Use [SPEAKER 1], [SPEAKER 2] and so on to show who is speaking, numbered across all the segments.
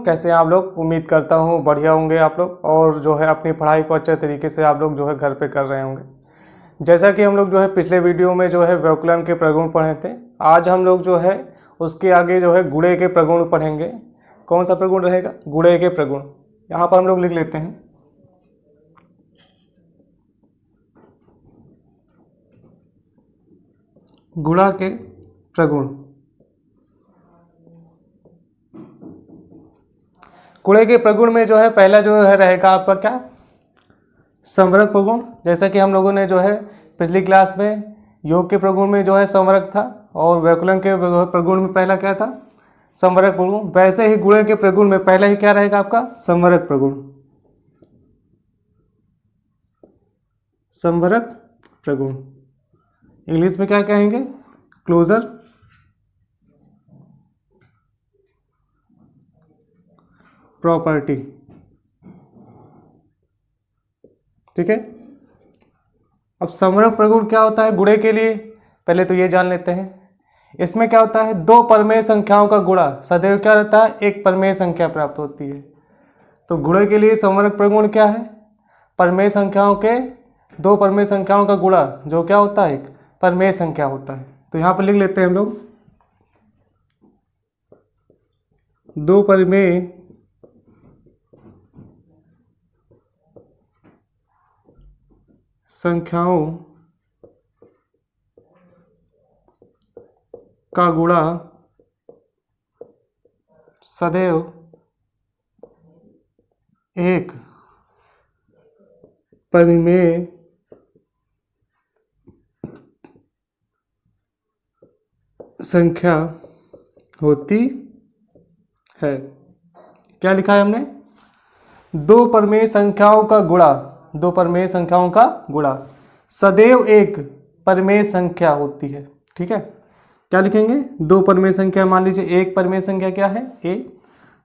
[SPEAKER 1] कैसे हैं आप लोग। उम्मीद करता हूँ बढ़िया होंगे आप लोग और जो है अपनी पढ़ाई को अच्छे तरीके से आप लोग जो है घर पे कर रहे होंगे। जैसा कि हम लोग जो है पिछले वीडियो में जो है व्याकरण के प्रगुण पढ़े थे, आज हम लोग जो है उसके आगे जो है गुणे के प्रगुण पढ़ेंगे। कौन सा प्रगुण रहेगा? गुणे के प्रगुण। यहाँ पर हम लोग लिख लेते हैं गुणा के प्रगुण। गुणे के प्रगुण में जो है पहला जो है रहेगा आपका क्या? संवरक प्रगुण। जैसा कि हम लोगों ने जो है पिछली क्लास में योग के प्रगुण में जो है संवरक था और व्याकरण के प्रगुण में पहला क्या था? संवरक प्रगुण। वैसे ही गुणे के प्रगुण में पहला ही क्या रहेगा आपका? संवरक प्रगुण। संवरक प्रगुण इंग्लिश में क्या कहेंगे? Closure property. ठीक है। अब संवरक प्रगुण क्या होता है गुणे के लिए? पहले तो ये जान लेते हैं। इसमें क्या होता है? दो परमेय संख्याओं का गुणा सदैव क्या रहता है? एक परमेय संख्या प्राप्त होती है। तो गुणे के लिए संवरक प्रगुण क्या है? परमेय संख्याओं के दो परमेय संख्याओं का गुणा जो क्या होता है? एक परमेय संख्या होता है। तो यहाँ पर लिख लेते हैं हम लोग दो परमेय संख्याओं का गुणा सदैव एक परिमेय संख्या होती है। क्या लिखा है हमने? दो परमेय संख्याओं का गुणा, दो परमेय संख्याओं का गुणा सदैव एक परमेय संख्या होती है। ठीक है। क्या लिखेंगे? दो परमेय संख्या, मान लीजिए एक परमेय संख्या क्या है? ए,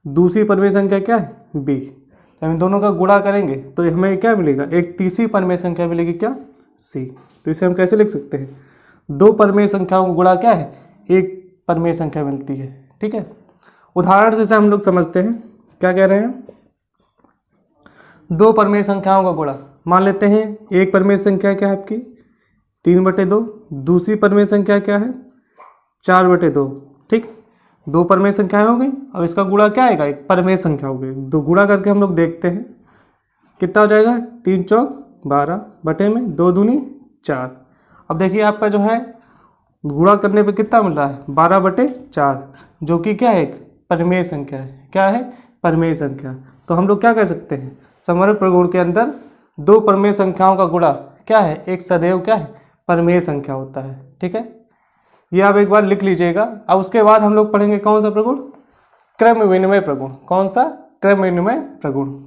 [SPEAKER 1] दूसरी परमेय संख्या क्या है? बी। तो हम दोनों का गुणा करेंगे तो हमें क्या मिलेगा? एक तीसरी परमेय संख्या मिलेगी क्या? सी। तो इसे हम कैसे लिख सकते हैं? दो परमेय संख्याओं का गुणा क्या है? एक परमेय संख्या मिलती है। ठीक है। उदाहरण से हम लोग समझते हैं। क्या कह रहे हैं? दो परमेय संख्याओं का गुणा मान लेते हैं। एक परमेय संख्या क्या है आपकी? 3/2। दूसरी परमेय संख्या क्या है? 4/2। ठीक। दो परमेय संख्याएं हो गई। अब इसका गुणा क्या आएगा? एक परमेय संख्या हो गई। दो गुणा करके हम लोग देखते हैं कितना हो जाएगा? 3 चौक 12 बटे में 2 दूनी 4। अब देखिए आपका जो है गुणा करने पे कितना मिल रहा है? 12/4 जो कि क्या है? एक परमेय संख्या है। क्या है? परमेय संख्या। तो हम लोग क्या कह सकते हैं? संवरक प्रगुण के अंदर दो परमेय संख्याओं का गुणा क्या है? एक सदैव क्या है? परमेय संख्या होता है। ठीक है। ये आप एक बार लिख लीजिएगा। अब उसके बाद हम लोग पढ़ेंगे कौन सा प्रगुण? क्रम विनिमय प्रगुण। कौन सा? क्रम विनिमय प्रगुण।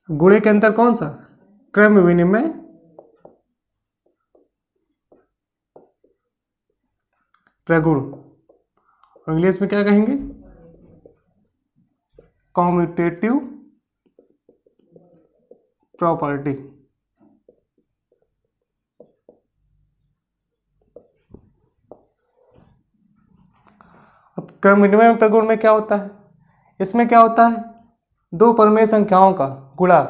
[SPEAKER 1] गुणे के अंदर कौन सा? क्रम विनिमय प्रगुण। इंग्लिश में क्या कहेंगे? Commutative property. अब क्रम विनिमय प्रगुण में क्या होता है? इसमें क्या होता है? दो परमेय संख्याओं का गुणा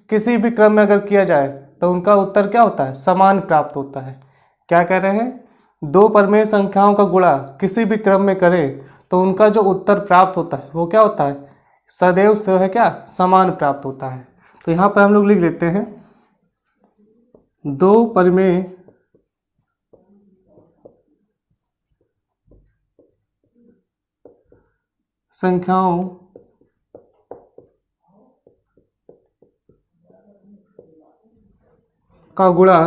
[SPEAKER 1] किसी भी क्रम में अगर किया जाए तो उनका उत्तर क्या होता है? समान प्राप्त होता है। क्या कह रहे हैं? दो परमेय संख्याओं का गुणा किसी भी क्रम में करें तो उनका जो उत्तर प्राप्त होता है वो क्या होता है? सदैव से है क्या? समान प्राप्त होता है। तो यहाँ पर हम लोग लिख लेते हैं दो परमेय संख्याओं का गुणा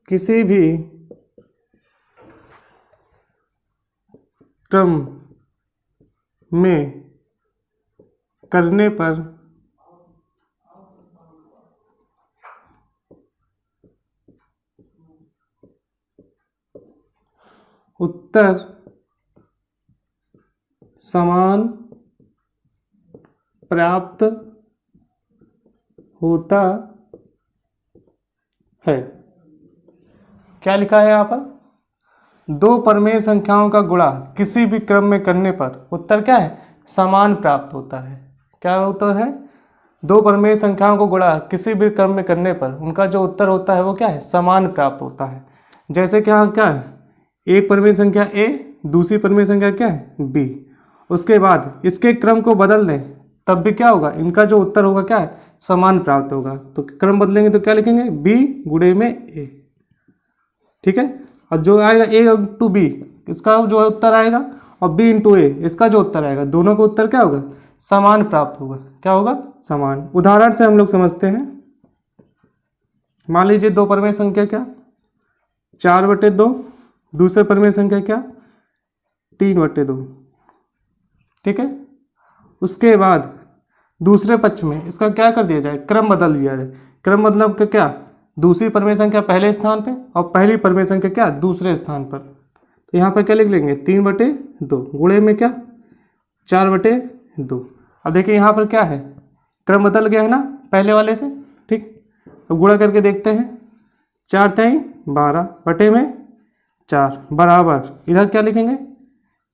[SPEAKER 1] किसी भी क्रम में करने पर उत्तर समान प्राप्त होता है। क्या लिखा है यहाँ पर? दो परमेय संख्याओं का गुणा किसी भी क्रम में करने पर उत्तर क्या है? समान प्राप्त होता है। क्या उत्तर है? दो परमेय संख्याओं को गुणा किसी भी क्रम में करने पर उनका जो उत्तर होता है वो क्या है? समान प्राप्त होता है। जैसे कि यहाँ क्या है? एक परमेय संख्या a, दूसरी परमेय संख्या क्या है? b। उसके बाद इसके क्रम को बदल दें तब भी क्या होगा? इनका जो उत्तर होगा क्या है? समान प्राप्त होगा। तो क्रम बदलेंगे तो क्या लिखेंगे? b गुणे में a। ठीक है। और जो आएगा a इंटू b, इसका जो उत्तर आएगा, और b इंटू a, इसका जो उत्तर आएगा, दोनों का उत्तर क्या होगा? समान प्राप्त होगा। क्या होगा? समान। उदाहरण से हम लोग समझते हैं। मान लीजिए दो परमेय संख्या क्या? 4/2। दूसरे परमेय संख्या क्या? 3/2। ठीक है। उसके बाद दूसरे पक्ष में इसका क्या कर दिया जाए? क्रम बदल दिया जाए। क्रम मतलब क्या? दूसरी परमेय संख्या पहले स्थान पे और पहली परमेय संख्या क्या? दूसरे स्थान पर। तो यहाँ पर क्या लिख लेंगे? 3/2 गुणे में क्या? 4/2। अब देखिए यहाँ पर क्या है? क्रम बदल गया है ना पहले वाले से। ठीक। अब गुणा करके देखते हैं। 4×3 = 12 बटे में 4 बराबर, इधर क्या लिखेंगे?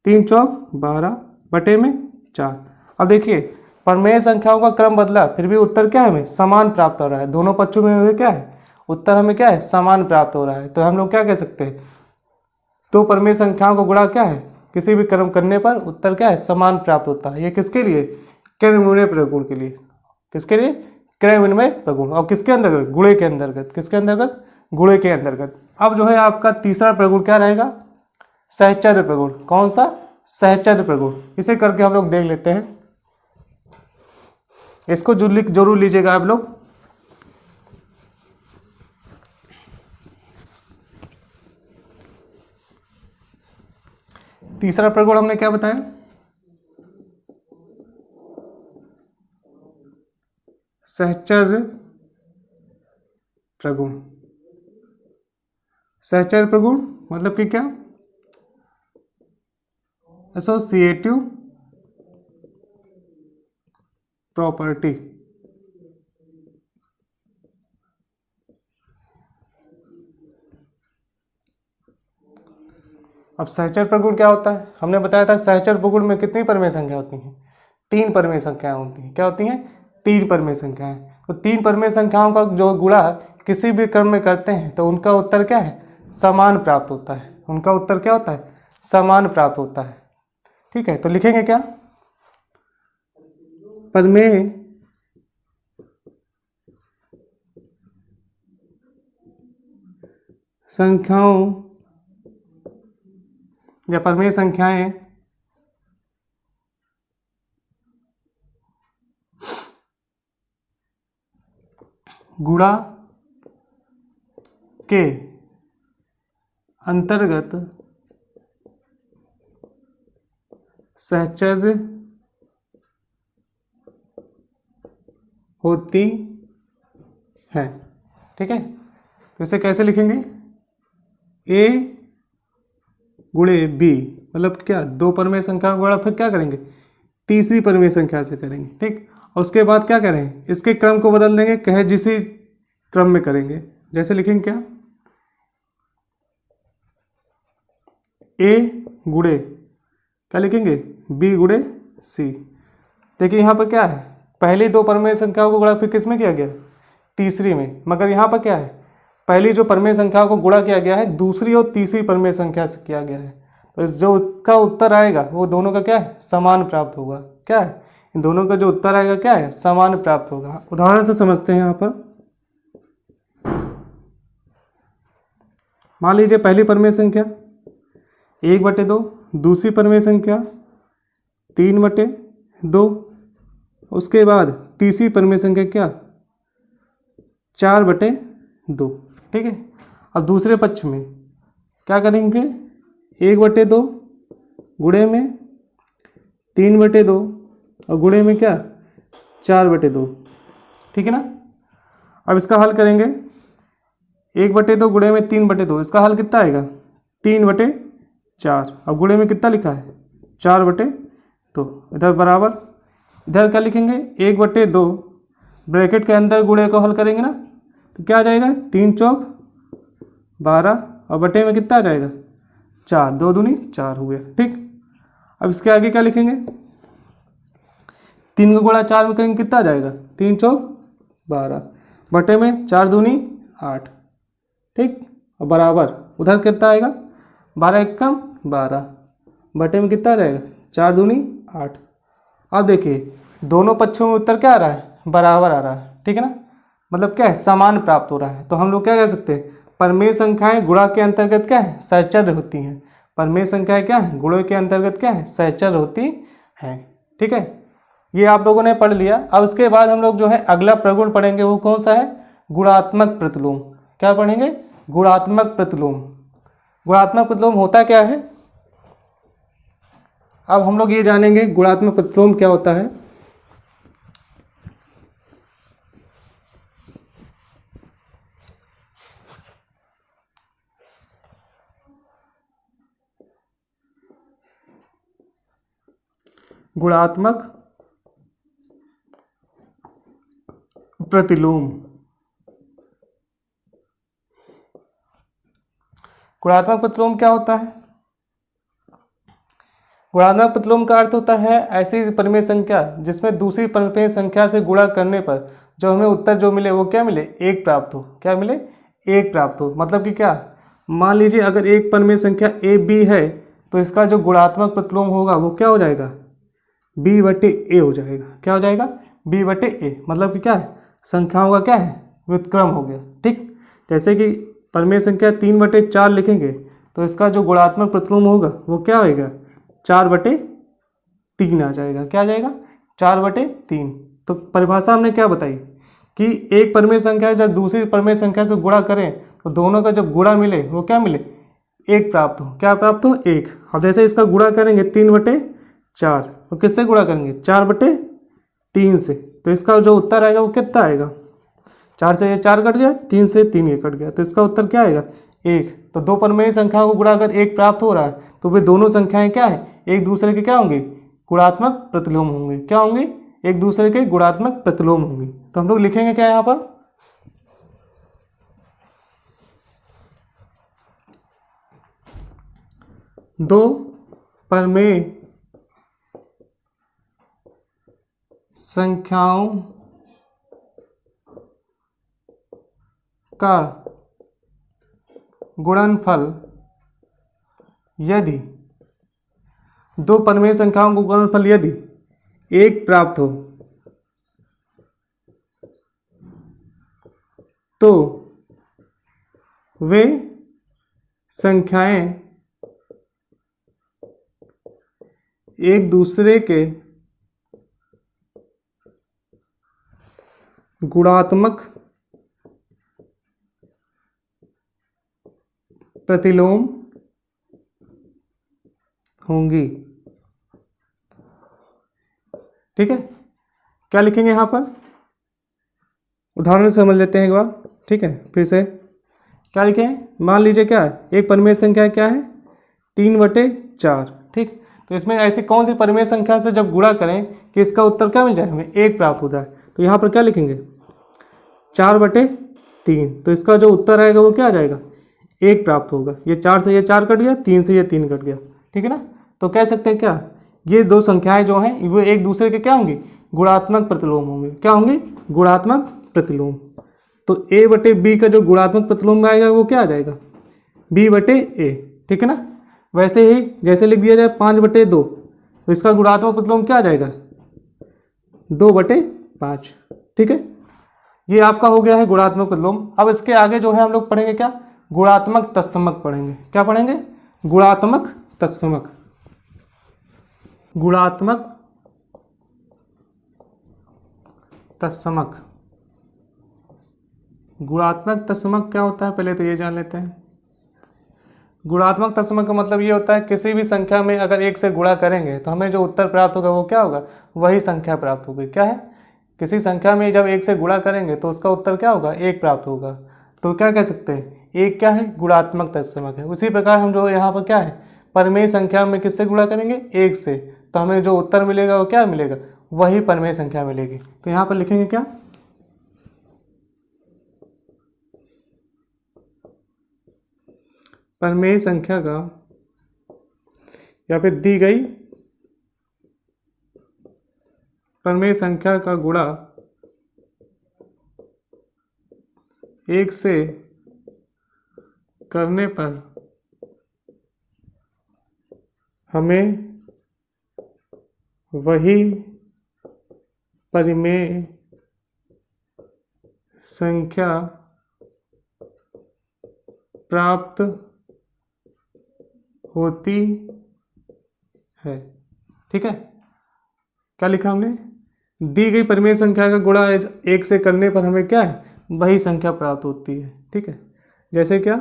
[SPEAKER 1] 3×4 = 12 बटे में 4। अब देखिए परमेय संख्याओं का क्रम बदला फिर भी उत्तर क्या है? हमें समान प्राप्त हो रहा है। दोनों पक्षों में क्या है? उत्तर हमें क्या है? समान प्राप्त हो रहा है। तो हम लोग क्या कह सकते हैं? दो परमेय संख्याओं को गुणा क्या है? किसी भी क्रम करने पर उत्तर क्या है? समान प्राप्त होता है। ये किसके लिए? क्रमविनिमय प्रगुण के लिए। किसके लिए? क्रमविनिमय प्रगुण। और किसके अंतर्गत? गुणे के अंतर्गत। किसके अंतर्गत? गुणे के अंतर्गत। अब जो है आपका तीसरा प्रगुण क्या रहेगा? सहचर्य प्रगुण। कौन सा? सहचर्य प्रगुण। इसे करके हम लोग देख लेते हैं। इसको जरूर लीजिएगा आप लोग। तीसरा प्रगुण हमने क्या बताया? सहचर्य प्रगुण। सहचर्य प्रगुण मतलब कि क्या? Associative property. अब सहचर्य प्रगुण क्या होता है? हमने बताया था सहचर्य प्रगुण में कितनी परमेय संख्या होती हैं? 3 परमेय संख्याएं होती हैं। क्या होती हैं? 3 परमेय संख्याएं। तो 3 परमेय संख्याओं का जो गुणा किसी भी क्रम में करते हैं तो उनका उत्तर क्या है? समान प्राप्त होता है। उनका उत्तर क्या होता है? समान प्राप्त होता है। ठीक है। तो लिखेंगे क्या? परमेय संख्याओं या परमेय संख्याएं गुणा के अंतर्गत सहचर्य होती है। ठीक है। तो इसे कैसे लिखेंगे? a गुणे b मतलब क्या? दो परमेय संख्या का गुणा फिर क्या करेंगे? तीसरी परमेय संख्या से करेंगे। ठीक। और उसके बाद क्या करें? इसके क्रम को बदल देंगे, कहे जिसी क्रम में करेंगे। जैसे लिखेंगे क्या? a गुणे क्या लिखेंगे? b गुणे c। देखिए यहाँ पर क्या है? पहली दो परमेय संख्याओं को गुणा फिर किस में किया गया? तीसरी में। मगर यहाँ पर क्या है? पहली जो परमेय संख्याओं को गुणा किया गया है दूसरी और तीसरी परमेय संख्या से किया गया है। तो जो का उत्तर आएगा वो दोनों का क्या है? समान प्राप्त होगा। क्या है? इन दोनों का जो उत्तर आएगा क्या है? समान प्राप्त होगा। उदाहरण से समझते हैं। यहाँ पर मान लीजिए पहली परमेय संख्या 1/2, दूसरी परमेय संख्या 3/2, उसके बाद तीसरी परमेय संख्या क्या? 4/2। ठीक है। अब दूसरे पक्ष में क्या करेंगे? 1/2 गुणे में 3/2 और गुणे में क्या? 4/2। ठीक है ना। अब इसका हल करेंगे। 1/2 गुणे में 3/2, इसका हल कितना आएगा? 3/4। अब गुणे में कितना लिखा है? 4/2। इधर बराबर, इधर क्या लिखेंगे? 1/2 ब्रैकेट के अंदर गुणे को हल करेंगे ना, तो क्या आ जाएगा 3 चौक 12 और बटे में कितना आ जाएगा 4, 2 दूनी 4 हो गया। ठीक, अब इसके आगे क्या लिखेंगे, 3 का गुणा 4 में करेंगे कितना आ जाएगा 3 चौक 12 बटे में 4 दूनी 8। ठीक, और बराबर उधर कितना आएगा 12 एकम 12 बटे में कितना आ जाएगा 4 दूनी 8। अब देखिए दोनों पक्षों में उत्तर क्या आ रहा है, बराबर आ रहा है। ठीक है ना, मतलब क्या है, समान प्राप्त हो रहा है। तो हम लोग क्या कह सकते हैं, परमेय संख्याएं गुणा के अंतर्गत क्या है, सहचर्य होती हैं। परमेय संख्याएं क्या है, गुणों के अंतर्गत क्या है, सहचर्य होती हैं। ठीक है, ये आप लोगों ने पढ़ लिया। अब इसके बाद हम लोग जो है अगला प्रगुण पढ़ेंगे, वो कौन सा है, गुणात्मक प्रतिलोम। क्या पढ़ेंगे, गुणात्मक प्रतिलोम। गुणात्मक प्रतिलोम होता क्या है, अब हम लोग ये जानेंगे गुणात्मक प्रतिलोम क्या होता है। गुणात्मक प्रतिलोम, गुणात्मक प्रतिलोम क्या होता है, गुणात्मक प्रतिलोम का अर्थ होता है ऐसी परिमेय संख्या जिसमें दूसरी परिमेय संख्या से गुणा करने पर जो हमें उत्तर जो मिले वो क्या मिले, एक प्राप्त हो। क्या मिले, एक प्राप्त हो। मतलब कि क्या, मान लीजिए अगर एक परिमेय संख्या ए बी है तो इसका जो गुणात्मक प्रतिलोम होगा वो क्या हो जाएगा, बी बटे ए हो जाएगा। क्या हो जाएगा, बी बटे ए। मतलब कि क्या है, संख्याओं का क्या है, व्युत्क्रम हो गया। ठीक, जैसे कि परिमेय संख्या 3/4 लिखेंगे तो इसका जो गुणात्मक प्रतिलोम होगा वो क्या होएगा, 4/3 आ जाएगा। क्या आ जाएगा, 4/3। तो परिभाषा हमने क्या बताई कि एक परिमेय संख्या जब दूसरी परिमेय संख्या से गुणा करें तो दोनों का जब गुणा मिले वो क्या मिले, एक प्राप्त हो। क्या प्राप्त हो, एक। अब जैसे इसका गुणा करेंगे 3/4, तो किससे गुणा करेंगे, 4/3 से। तो इसका जो उत्तर आएगा वो कितना आएगा, 4 से ये 4 कट गया, 3 से 3 ये कट गया, तो इसका उत्तर क्या आएगा, 1। तो दो परिमेय संख्याओं को गुणा कर एक प्राप्त हो रहा है, तो वे दोनों संख्याएं क्या है, एक दूसरे के क्या होंगे, गुणात्मक प्रतिलोम होंगे। क्या होंगे, एक दूसरे के गुणात्मक प्रतिलोम होंगे। तो हम लोग लिखेंगे क्या यहाँ पर, दो परिमेय संख्याओं का गुणनफल यदि, दो परिमेय संख्याओं का गुणनफल यदि एक प्राप्त हो तो वे संख्याएं एक दूसरे के गुणात्मक प्रतिलोम होंगी। ठीक है, क्या लिखेंगे यहाँ पर, उदाहरण से समझ लेते हैं एक बार। ठीक है, फिर से क्या लिखें, मान लीजिए क्या है, एक परिमेय संख्या क्या है, 3/4। ठीक, तो इसमें ऐसी कौन सी परिमेय संख्या से जब गुणा करें कि इसका उत्तर क्या मिल जाए, हमें एक प्राप्त होता है। तो यहाँ पर क्या लिखेंगे, 4/3। तो इसका जो उत्तर आएगा वो क्या आ जाएगा, एक प्राप्त होगा। ये 4 से ये 4 कट गया, 3 से ये 3 कट गया। ठीक है ना, तो कह सकते हैं क्या, ये दो संख्याएं जो हैं वो एक दूसरे के क्या होंगी, गुणात्मक प्रतिलोम होंगे। क्या होंगे, गुणात्मक प्रतिलोम। तो a/b का जो गुणात्मक प्रतिलोम आएगा वो क्या आ जाएगा, b/a। ठीक है ना, वैसे ही जैसे लिख दिया जाए 5/2, तो इसका गुणात्मक प्रतिलोम क्या आ जाएगा, 2/5। ठीक है, ये आपका हो गया है गुणात्मक प्रतिलोम। अब इसके आगे जो है हम लोग पढ़ेंगे क्या, गुणात्मक तत्समक पढ़ेंगे। क्या पढ़ेंगे, गुणात्मक तत्समक। गुणात्मक तत्समक, गुणात्मक तत्समक क्या होता है पहले तो ये जान लेते हैं। गुणात्मक तत्समक का मतलब ये होता है किसी भी संख्या में अगर एक से गुणा करेंगे तो हमें जो उत्तर प्राप्त होगा वो क्या होगा, वही संख्या प्राप्त होगी। क्या है, किसी संख्या में जब एक से गुणा करेंगे तो उसका उत्तर क्या होगा, एक प्राप्त होगा। तो क्या कह सकते हैं, एक क्या है, गुणात्मक तत्समक है। उसी प्रकार हम जो यहाँ पर क्या है, परिमेय संख्या में किससे गुणा करेंगे, एक से, तो हमें जो उत्तर मिलेगा वो क्या मिलेगा, वही परिमेय संख्या मिलेगी। तो यहाँ पर लिखेंगे क्या, परमेय संख्या का या फिर दी गई परमेय संख्या का गुणा 1 से करने पर हमें वही परिमेय संख्या प्राप्त होती है। ठीक है, क्या लिखा हमने? दी गई परिमेय संख्या का गुणा 1 से करने पर हमें क्या है, वही संख्या प्राप्त होती है। ठीक है, जैसे क्या,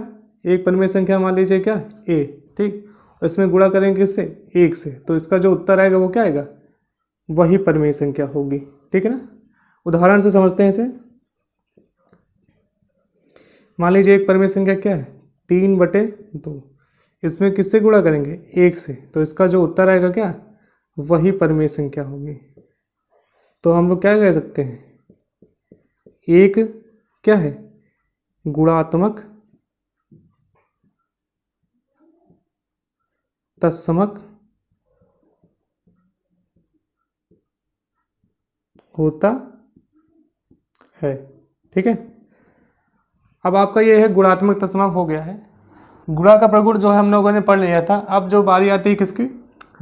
[SPEAKER 1] एक परिमेय संख्या मान लीजिए क्या a, ठीक, इसमें गुणा करेंगे किससे, 1 से, तो इसका जो उत्तर आएगा वो क्या आएगा, वही परिमेय संख्या होगी। ठीक है ना, उदाहरण से समझते हैं इसे। मान लीजिए एक परिमेय संख्या क्या है, 3/2, इसमें किससे गुणा करेंगे, 1 से, तो इसका जो उत्तर आएगा क्या, वही परिमेय संख्या होगी। तो हम लोग क्या कह सकते हैं, एक क्या है, गुणात्मक तत्समक होता है। ठीक है, अब आपका ये है गुणात्मक तत्समक हो गया है। गुणा का प्रगुण जो है हम लोगों ने पढ़ लिया था। अब जो बारी आती है किसकी,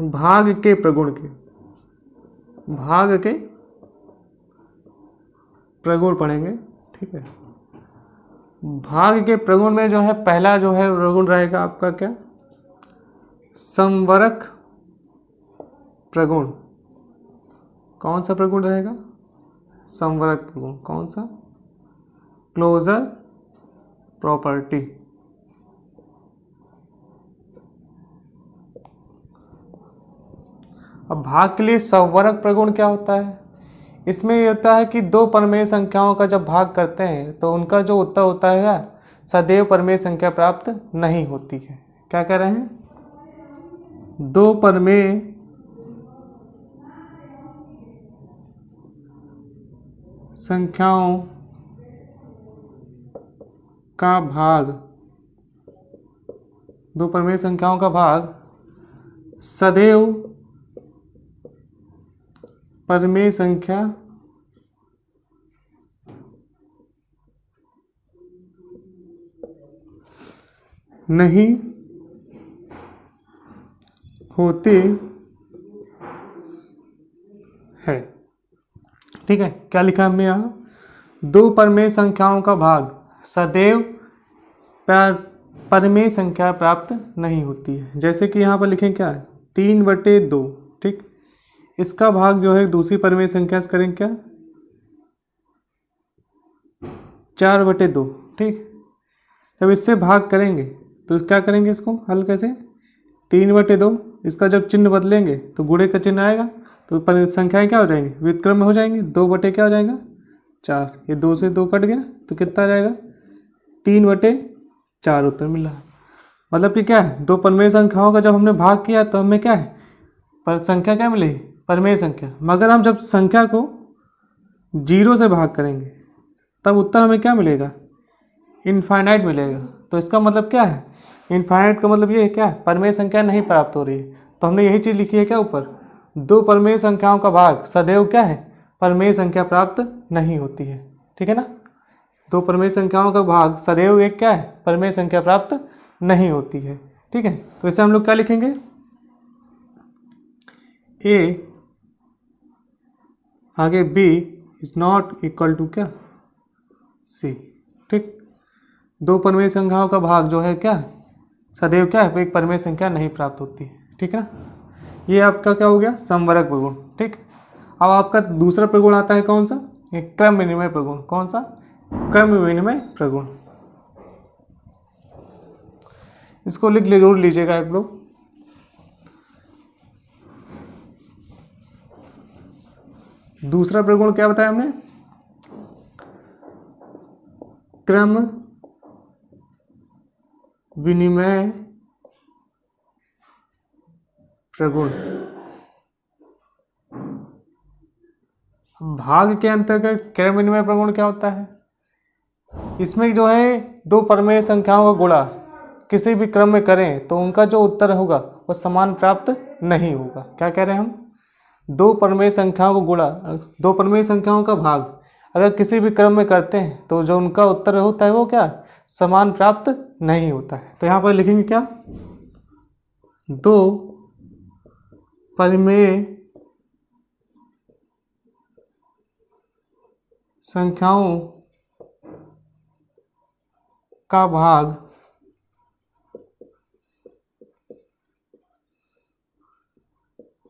[SPEAKER 1] भाग के प्रगुण की। भाग के प्रगुण पढ़ेंगे। ठीक है, भाग के प्रगुण में जो है पहला जो है प्रगुण रहेगा आपका क्या, समवरक प्रगुण। कौन सा प्रगुण रहेगा, समवरक प्रगुण। कौन सा, क्लोजर प्रॉपर्टी। अब भाग के लिए समवरक प्रगुण क्या होता है, इसमें ये होता है कि दो परमेय संख्याओं का जब भाग करते हैं तो उनका जो उत्तर होता है सदैव परमेय संख्या प्राप्त नहीं होती है। क्या कह रहे हैं, दो परमेय संख्याओं का भाग, दो परमेय संख्याओं का भाग सदैव परमेय संख्या नहीं होते हैं। ठीक है, क्या लिखा हमने यहाँ, दो परमेय संख्याओं का भाग सदैव परमेय संख्या प्राप्त नहीं होती है। जैसे कि यहाँ पर लिखें क्या है, 3/2। ठीक, इसका भाग जो है दूसरी परमेय संख्या से करेंगे क्या, 4/2। ठीक, जब इससे भाग करेंगे तो क्या करेंगे, इसको हल कैसे, 3/2, इसका जब चिन्ह बदलेंगे तो गुणे का चिन्ह आएगा तो संख्याएं क्या हो जाएंगी, व्युत्क्रम में हो जाएंगे। 2 क्या हो जाएगा, 4, ये 2 से 2 कट गया तो कितना आ जाएगा, 3/4 उत्तर मिला। मतलब कि क्या है, दो परमेय संख्याओं का जब हमने भाग किया तो हमें क्या है, पर संख्या क्या मिली, परमेय संख्या। मगर हम जब संख्या को 0 से भाग करेंगे तब उत्तर हमें क्या मिलेगा, इनफाइनाइट मिलेगा। तो इसका मतलब क्या है, इनफाइनाइट का मतलब ये है क्या, परमेय संख्या नहीं प्राप्त हो रही है। तो हमने यही चीज़ लिखी है क्या ऊपर, दो परमेय संख्याओं का भाग सदैव क्या है, परमेय संख्या प्राप्त नहीं होती है। ठीक है ना, दो परमेय संख्याओं का भाग सदैव एक क्या है, परमेय संख्या प्राप्त नहीं होती है। ठीक है, तो इसे हम लोग क्या लिखेंगे, ए आगे b is not equal to क्या, c। ठीक, दो परमेय संख्याओं का भाग जो है क्या, सदैव क्या है, एक परमेय संख्या नहीं प्राप्त होती है। ठीक है ना, ये आपका क्या हो गया, समवरक प्रगुण। ठीक, अब आपका दूसरा प्रगुण आता है कौन सा, एक क्रम विनिमय प्रगुण। कौन सा, क्रम विनिमय प्रगुण। इसको लिख ले, जरूर लीजिएगा आप लोग। दूसरा प्रगुण क्या बताया हमने, क्रम विनिमय प्रगुण। भाग के अंतर्गत क्रम विनिमय प्रगुण क्या होता है, इसमें जो है दो परमेय संख्याओं का गुणा किसी भी क्रम में करें तो उनका जो उत्तर होगा वो समान प्राप्त नहीं होगा। क्या कह रहे हैं हम? दो परिमेय संख्याओं को गुणा, दो परिमेय संख्याओं का भाग अगर किसी भी क्रम में करते हैं तो जो उनका उत्तर होता है वो क्या समान प्राप्त नहीं होता है। तो यहाँ पर लिखेंगे क्या? दो परिमेय संख्याओं का भाग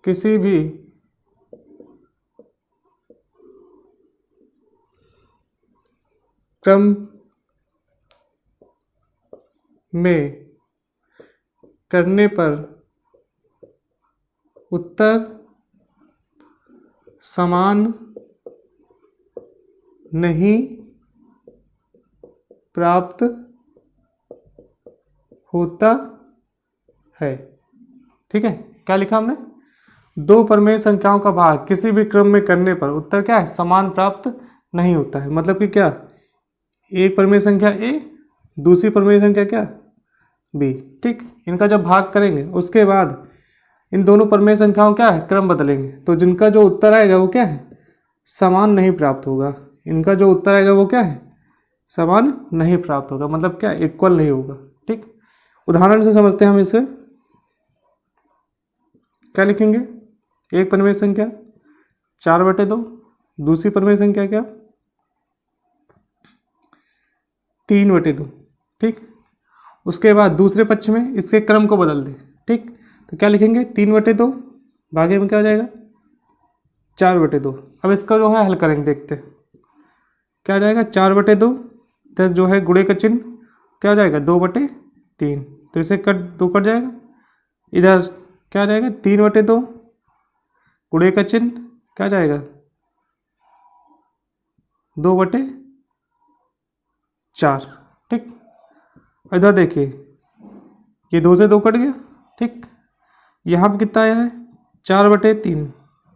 [SPEAKER 1] किसी भी क्रम में करने पर उत्तर समान नहीं प्राप्त होता है। ठीक है, क्या लिखा हमने? दो परिमेय संख्याओं का भाग किसी भी क्रम में करने पर उत्तर क्या है समान प्राप्त नहीं होता है। मतलब कि क्या, एक परिमेय संख्या ए, दूसरी परिमेय संख्या क्या बी। ठीक, इनका जब भाग करेंगे उसके बाद इन दोनों परिमेय संख्याओं क्या है क्रम बदलेंगे तो जिनका जो उत्तर आएगा वो क्या है समान नहीं प्राप्त होगा। इनका जो उत्तर आएगा वो क्या है समान नहीं प्राप्त होगा, मतलब क्या इक्वल नहीं होगा। ठीक, उदाहरण से समझते हैं हम इसे। क्या लिखेंगे? एक परिमेय संख्या 4/2, दूसरी परिमेय संख्या क्या 3/2। ठीक, उसके बाद दूसरे पक्ष में इसके क्रम को बदल दे। ठीक, तो क्या लिखेंगे 3/2 भागे में क्या हो जाएगा 4/2। अब इसका जो है हल करेंगे, देखते हैं क्या आ जाएगा 4/2, इधर जो है गुणे का चिन्ह क्या हो जाएगा 2/3, तो इसे दो कट जाएगा। इधर क्या आ जाएगा 3/2 गुणे का चिन्ह क्या जाएगा 2/4। ठीक, इधर देखिए ये 2 से 2 कट गया। ठीक, यहाँ पे कितना आया है 4/3।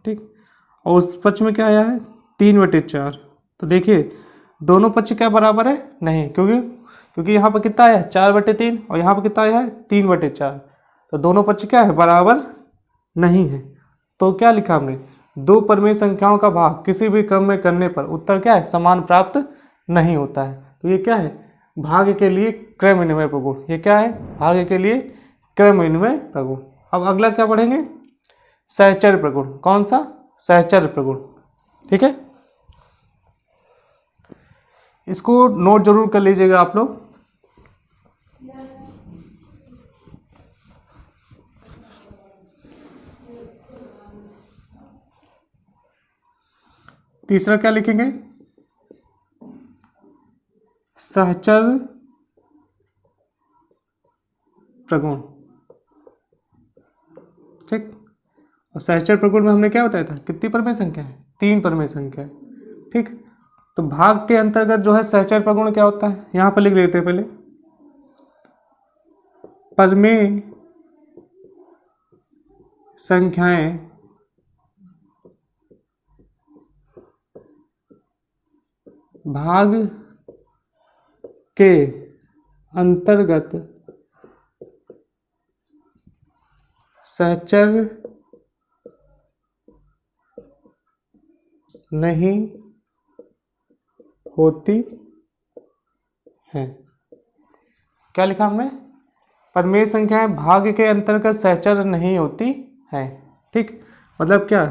[SPEAKER 1] ठीक, और उस पक्ष में क्या आया है 3/4। तो देखिए दोनों पक्ष क्या बराबर है नहीं, क्योंकि यहाँ पर कितना आया है 4/3 और यहाँ पर कितना आया है 3/4, तो दोनों पक्ष क्या है बराबर नहीं है। तो क्या लिखा हमने? दो परिमेय संख्याओं का भाग किसी भी क्रम में करने पर उत्तर क्या है समान प्राप्त नहीं होता है। तो ये क्या है भाग के लिए क्रम विनिमय प्रगुण। ये क्या है भाग के लिए क्रम विनिमय प्रगुण। अब अगला क्या पढ़ेंगे सहचर्य प्रगुण। कौन सा? सहचर्य प्रगुण। ठीक है, इसको नोट जरूर कर लीजिएगा आप लोग। तीसरा क्या लिखेंगे सहचर्य प्रगुण। ठीक, और सहचर्य प्रगुण में हमने क्या बताया था कितनी परिमेय संख्या है 3 परिमेय संख्या है। ठीक, तो भाग के अंतर्गत जो है सहचर्य प्रगुण क्या होता है यहां पर लिख लेते हैं पहले। परिमेय संख्याएं भाग के अंतर्गत सहचर्य नहीं होती है। क्या लिखा हमने? परिमेय संख्याएं भाग के अंतर्गत सहचर्य नहीं होती है। ठीक, मतलब क्या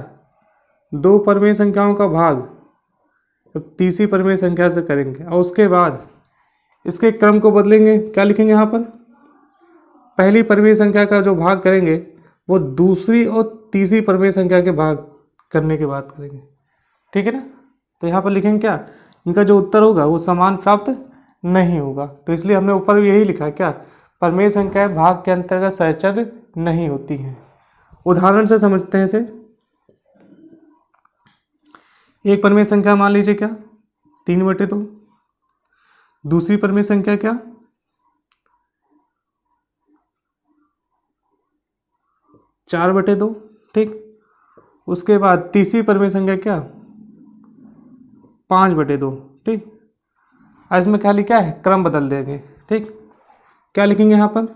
[SPEAKER 1] दो परिमेय संख्याओं का भाग तीसरी परिमेय संख्या से करेंगे और उसके बाद इसके क्रम को बदलेंगे। क्या लिखेंगे यहाँ पर? पहली परिमेय संख्या का जो भाग करेंगे वो दूसरी और तीसरी परिमेय संख्या के भाग करने के बाद करेंगे। ठीक है ना, तो यहाँ पर लिखेंगे क्या इनका जो उत्तर होगा वो समान प्राप्त नहीं होगा। तो इसलिए हमने ऊपर यही लिखा है क्या परिमेय संख्याएं भाग के अंतर्गत सहचर्य नहीं होती हैं। उदाहरण से समझते हैं इसे। एक परिमेय संख्या मान लीजिए क्या 3/2, दूसरी परिमेय संख्या क्या 4/2। ठीक, उसके बाद तीसरी परिमेय संख्या क्या 5/2। ठीक, इसमें खाली क्या है क्रम बदल देंगे। ठीक, क्या लिखेंगे यहाँ पर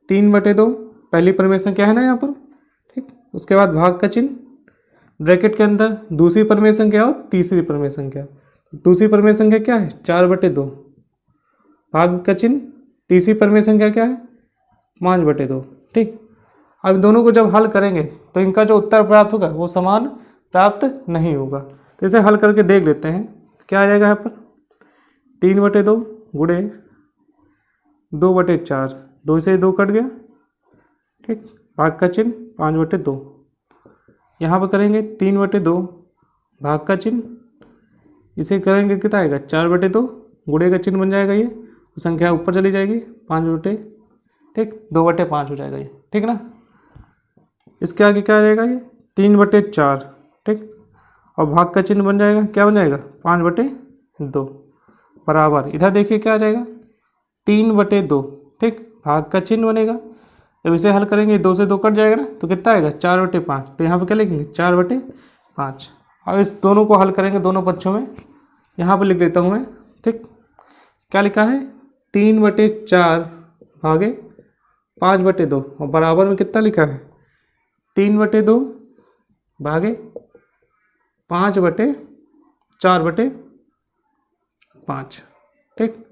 [SPEAKER 1] 3/2 पहली परिमेय संख्या है ना यहाँ पर, ठीक। उसके बाद भाग का चिन्ह, ब्रैकेट के अंदर दूसरी परिमेय संख्या और तीसरी परिमेय संख्या। दूसरी परिमेय संख्या क्या है 4/2, भाग का चिन्ह, तीसरी परिमेय संख्या क्या है 5/2, ठीक। अब दोनों को जब हल करेंगे तो इनका जो उत्तर प्राप्त होगा वो समान प्राप्त नहीं होगा। तो इसे हल करके देख लेते हैं क्या आ जाएगा यहाँ पर 3/2 गुणे 2/4, 2 से 2 कट गया, ठीक। भाग का चिन्ह 5/2, यहाँ पर करेंगे 3/2 भाग का चिन्ह, इसे करेंगे कितना आएगा 4/2, गुणे का चिन्ह बन जाएगा ये, संख्या ऊपर चली जाएगी 5 ठीक 2/5 हो जाएगा ये, ठीक ना। इसके आगे क्या आ जाएगा ये 3/4, ठीक। और भाग का चिन्ह बन जाएगा क्या बन जाएगा 5/2 बराबर, इधर देखिए क्या आ जाएगा 3/2, ठीक। भाग का चिन्ह बनेगा, जब इसे हल करेंगे 2 से 2 कट जाएगा ना, तो कितना आएगा 4/5। तो यहाँ पे क्या लिखेंगे 4/5। अब इस दोनों को हल करेंगे दोनों पक्षों में, यहाँ पर लिख देता हूँ मैं, ठीक। क्या लिखा है 3/4 भागे 5/2 और बराबर में कितना लिखा है 3/2 भागे 5/4/5, ठीक।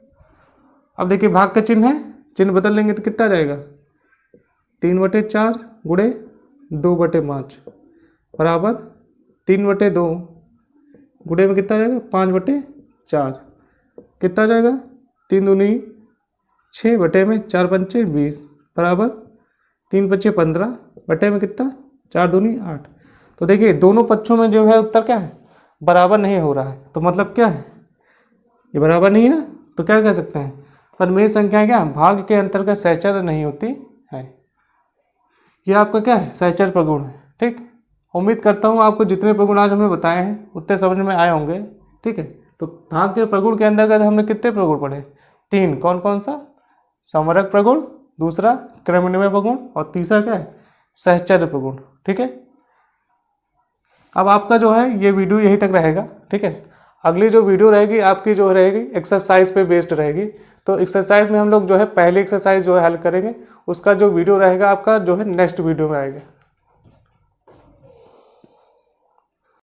[SPEAKER 1] अब देखिए भाग का चिन्ह है, चिन्ह बदल लेंगे तो कितना जाएगा 3/4 गुणे 2/5 बराबर 3/2 गुणे में कितना जाएगा 5/4, कितना जाएगा 3 दूनी 6 बटे में 4 पंचे 20 बराबर 3 पच्चे 15 बटे में कितना 4 दूनी 8। तो देखिए दोनों पक्षों में जो है उत्तर क्या है बराबर नहीं हो रहा है, तो मतलब क्या है ये बराबर नहीं है ना, तो क्या कह सकते हैं परिमेय संख्या क्या भाग के अंतर्गत सहचर्य नहीं होती है। ये आपका क्या है सहचर्य प्रगुण है, ठीक। उम्मीद करता हूँ आपको जितने प्रगुण आज हमने बताए हैं उतने समझ में आए होंगे, ठीक है। तो भाग के प्रगुण के अंतर्गत हमने कितने प्रगुण पढ़े 3, कौन कौन सा संवरक प्रगुण, दूसरा क्रमनिर्णय प्रगुण और तीसरा क्या है सहचर्य प्रगुण, ठीक है। अब आपका जो है ये वीडियो यहीं तक रहेगा, ठीक है। अगली जो वीडियो रहेगी आपकी जो रहेगी एक्सरसाइज पे बेस्ड रहेगी, तो एक्सरसाइज में हम लोग जो है पहली एक्सरसाइज जो है हल करेंगे, उसका जो वीडियो रहेगा आपका जो है नेक्स्ट वीडियो में आएगा।